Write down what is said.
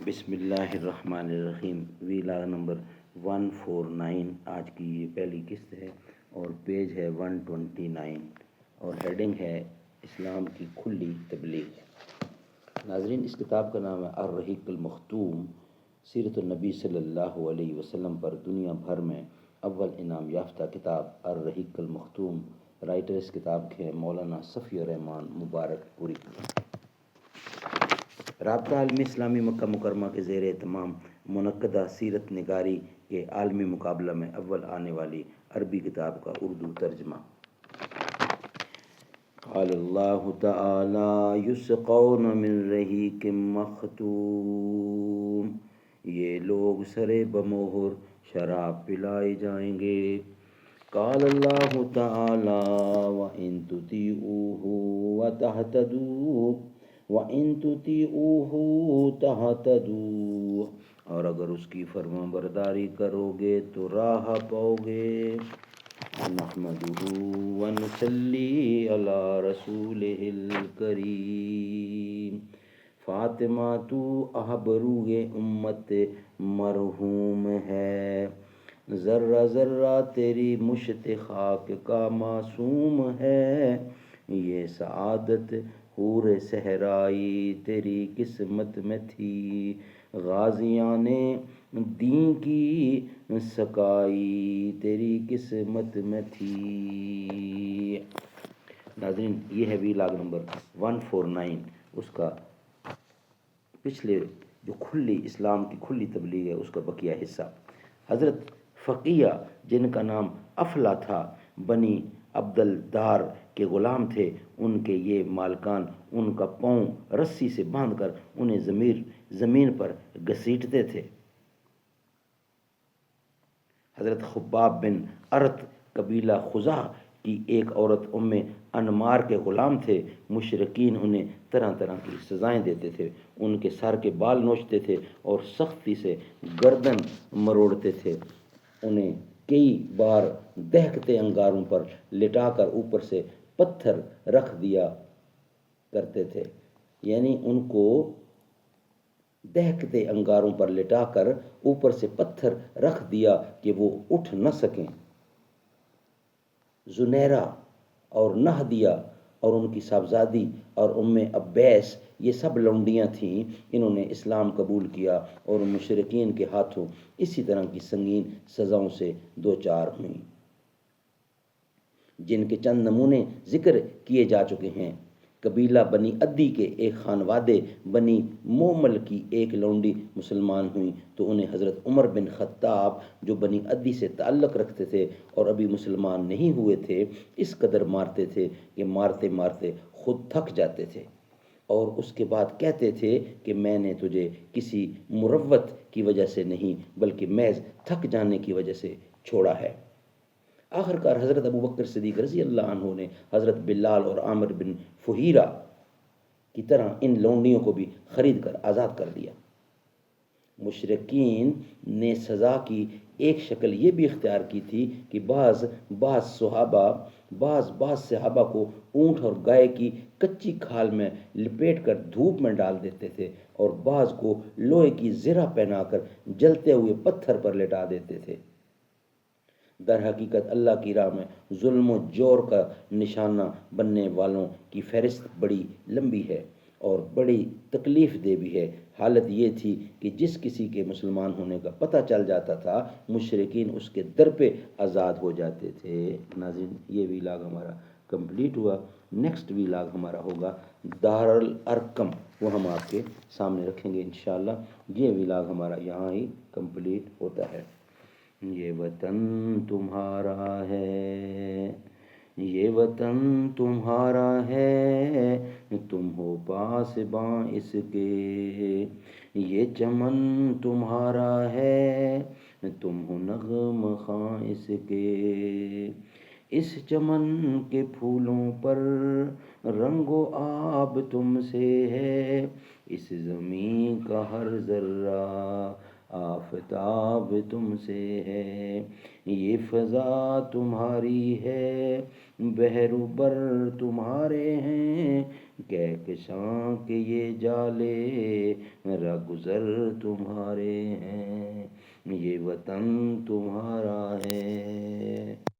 بسم اللہ الرحمن الرحیم. ویلاگ نمبر 149 آج کی یہ پہلی قسط ہے اور پیج ہے 129 اور ہیڈنگ ہے اسلام کی کھلی تبلیغ. ناظرین، اس کتاب کا نام ہے الرحیق المختوم. سیرت النبی صلی اللہ علیہ وسلم پر دنیا بھر میں اول انعام یافتہ کتاب الرحیق المختوم. رائٹر اس کتاب کے مولانا صفی الرحمان مبارک پوری. رابطہ عالمی اسلامی مکہ مکرمہ کے زیر اہتمام منعقدہ سیرت نگاری کے عالمی مقابلہ میں اول آنے والی عربی کتاب کا اردو ترجمہ. قال اللہ تعالی یسقون من رحیق مختوم. یہ لوگ سرے بمہر شراب پلائے جائیں گے. قال اللہ تعالی وَإِن تُطِیعُوهُ وَتَهْتَدُوا وَإِن تُطِیعُوهُ تَهْتَدُوا. اور اگر اس کی فرما برداری کرو گے تو راہ پاؤ گے. نحمدہ ونصلی علی رسولہ الکریم. فاطمہ تو احبروح امت مرحوم ہے. ذرہ ذرہ تیری مشت خاک کا معصوم ہے. یہ سعادت حور صحرائی تیری قسمت میں تھی. غازیان دین کی سقائی تیری قسمت میں تھی. ناظرین، یہ ہے ویلاگ نمبر 149. اس کا پچھلے جو کھلی اسلام کی کھلی تبلیغ ہے اس کا بقیہ حصہ. حضرت فقیہ جن کا نام افلا تھا، بنی عبدالدار کے غلام تھے. ان کے یہ مالکان ان کا پاؤں رسی سے باندھ کر انہیں زمین پر گھسیٹتے تھے. حضرت خباب بن ارت قبیلہ خزاع کی ایک عورت ام انمار کے غلام تھے. مشرکین انہیں طرح طرح کی سزائیں دیتے تھے. ان کے سر کے بال نوچتے تھے اور سختی سے گردن مروڑتے تھے. انہیں کئی بار دہکتے انگاروں پر لٹا کر اوپر سے پتھر رکھ دیا کرتے تھے. یعنی ان کو دہکتے انگاروں پر لٹا کر اوپر سے پتھر رکھ دیا کہ وہ اٹھ نہ سکیں. زنیرہ اور نہدیہ اور ان کی صاحبزادی اور ام عبیس یہ سب لونڈیاں تھیں. انہوں نے اسلام قبول کیا اور مشرکین کے ہاتھوں اسی طرح کی سنگین سزاؤں سے دوچار ہوئیں، جن کے چند نمونے ذکر کیے جا چکے ہیں. قبیلہ بنی عدی کے ایک خانوادے بنی مومل کی ایک لونڈی مسلمان ہوئیں تو انہیں حضرت عمر بن خطاب جو بنی عدی سے تعلق رکھتے تھے اور ابھی مسلمان نہیں ہوئے تھے، اس قدر مارتے تھے کہ مارتے مارتے خود تھک جاتے تھے اور اس کے بعد کہتے تھے کہ میں نے تجھے کسی مروت کی وجہ سے نہیں بلکہ محض تھک جانے کی وجہ سے چھوڑا ہے. آخر کار حضرت ابو بکر صدیق رضی اللہ عنہ نے حضرت بلال اور عامر بن فہیرہ کی طرح ان لونڈیوں کو بھی خرید کر آزاد کر دیا. مشرکین نے سزا کی ایک شکل یہ بھی اختیار کی تھی کہ بعض صحابہ کو اونٹ اور گائے کی کچی کھال میں لپیٹ کر دھوپ میں ڈال دیتے تھے اور بعض کو لوہے کی زرہ پہنا کر جلتے ہوئے پتھر پر لٹا دیتے تھے. در حقیقت اللہ کی راہ میں ظلم و جور کا نشانہ بننے والوں کی فہرست بڑی لمبی ہے اور بڑی تکلیف دہ بھی ہے. حالت یہ تھی کہ جس کسی کے مسلمان ہونے کا پتہ چل جاتا تھا، مشرکین اس کے در پہ آزاد ہو جاتے تھے. ناظرین، یہ ویلاگ ہمارا کمپلیٹ ہوا. نیکسٹ ویلاگ ہمارا ہوگا دار الارقم، وہ ہم آپ کے سامنے رکھیں گے انشاءاللہ. یہ ویلاگ ہمارا یہاں ہی کمپلیٹ ہوتا ہے. یہ وطن تمہارا ہے، یہ وطن تمہارا ہے، تم ہو پاسباں اس کے. یہ چمن تمہارا ہے، تم ہو نغمہ خواں اس کے. اس چمن کے پھولوں پر رنگ و آب تم سے ہے. اس زمین کا ہر ذرہ آفتاب تم سے ہے. یہ فضا تمہاری ہے، بحر و بر تمہارے ہیں، کہکشاں کے یہ جالے رہ گزر تمہارے ہیں، یہ وطن تمہارا